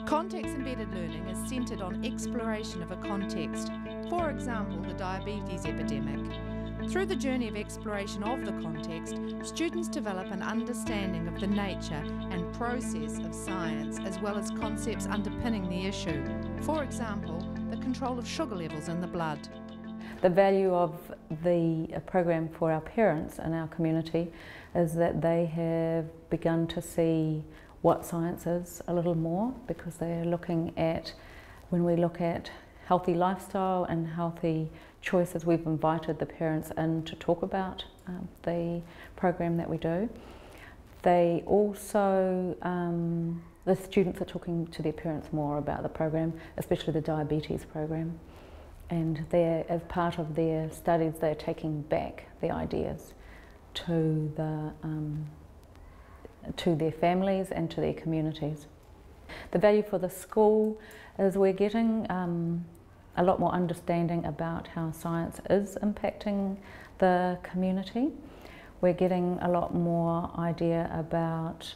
Context-embedded learning is centred on exploration of a context, for example, the diabetes epidemic. Through the journey of exploration of the context, students develop an understanding of the nature and process of science, as well as concepts underpinning the issue. For example, the control of sugar levels in the blood. The value of the program for our parents in our community is that they have begun to see what science is a little more, because they're looking at, when we look at healthy lifestyle and healthy choices, we've invited the parents in to talk about the program that we do. They also, the students are talking to their parents more about the program, especially the diabetes program. And they're, as part of their studies, they're taking back the ideas to their families and to their communities. The value for the school is we're getting a lot more understanding about how science is impacting the community. We're getting a lot more idea about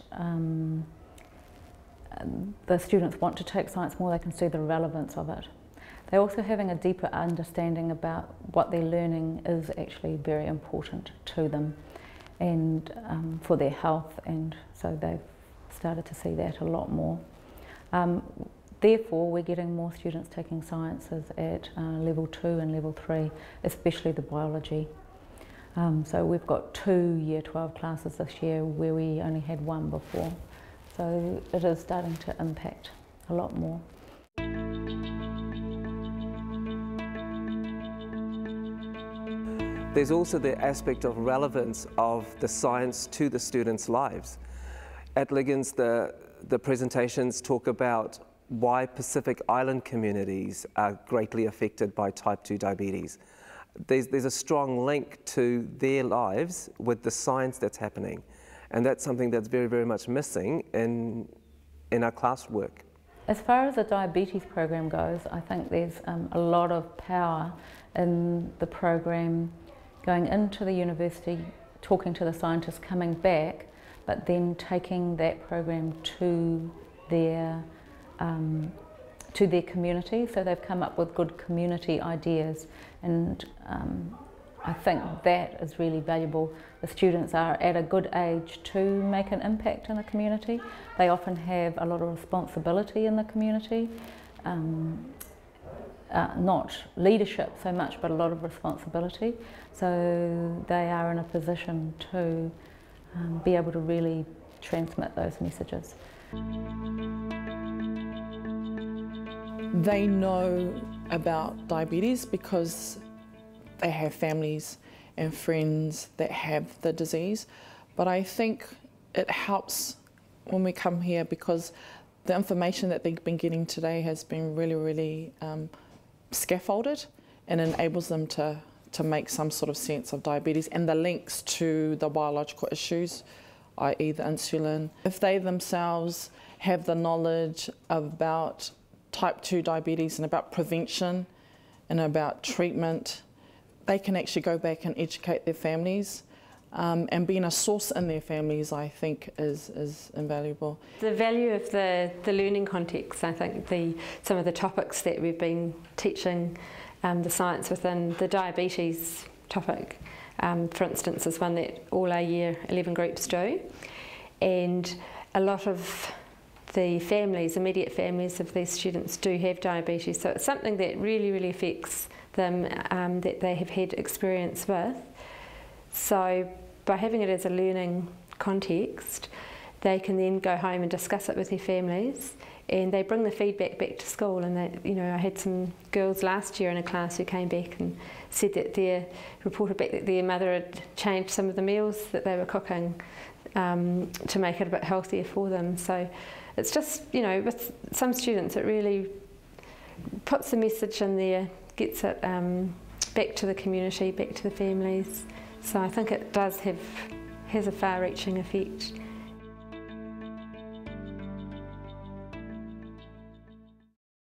the students want to take science more, they can see the relevance of it. They're also having a deeper understanding about what they're learning is actually very important to them and for their health, and so they've started to see that a lot more. Therefore, we're getting more students taking sciences at level 2 and level 3, especially the biology. So we've got 2 Year 12 classes this year where we only had 1 before. So it is starting to impact a lot more. There's also the aspect of relevance of the science to the students' lives. At Liggins, the presentations talk about why Pacific Island communities are greatly affected by type 2 diabetes. There's a strong link to their lives with the science that's happening, and that's something that's very, very much missing in our classwork. As far as the diabetes program goes, I think there's a lot of power in the program going into the university, talking to the scientists, coming back, but then taking that program to their community. So they've come up with good community ideas, and I think that is really valuable. The students are at a good age to make an impact in the community. They often have a lot of responsibility in the community. Not leadership so much, but a lot of responsibility. So they are in a position to be able to really transmit those messages. They know about diabetes because they have families and friends that have the disease, but I think it helps when we come here because the information that they've been getting today has been really scaffolded and enables them to make some sort of sense of diabetes and the links to the biological issues, i.e. the insulin. If they themselves have the knowledge about type 2 diabetes and about prevention and about treatment, they can actually go back and educate their families. And being a source in their families, I think, is invaluable. The value of the learning context, I think some of the topics that we've been teaching, the science within the diabetes topic, for instance, is one that all our Year 11 groups do. And a lot of the families, immediate families of these students do have diabetes, so it's something that really affects them, that they have had experience with. So by having it as a learning context, they can then go home and discuss it with their families, and they bring the feedback back to school. And I had some girls last year in a class who came back and said that reported back that their mother had changed some of the meals that they were cooking to make it a bit healthier for them. So it's just, with some students, it really puts the message in there, gets it back to the community, back to the families. So I think it has a far-reaching effect.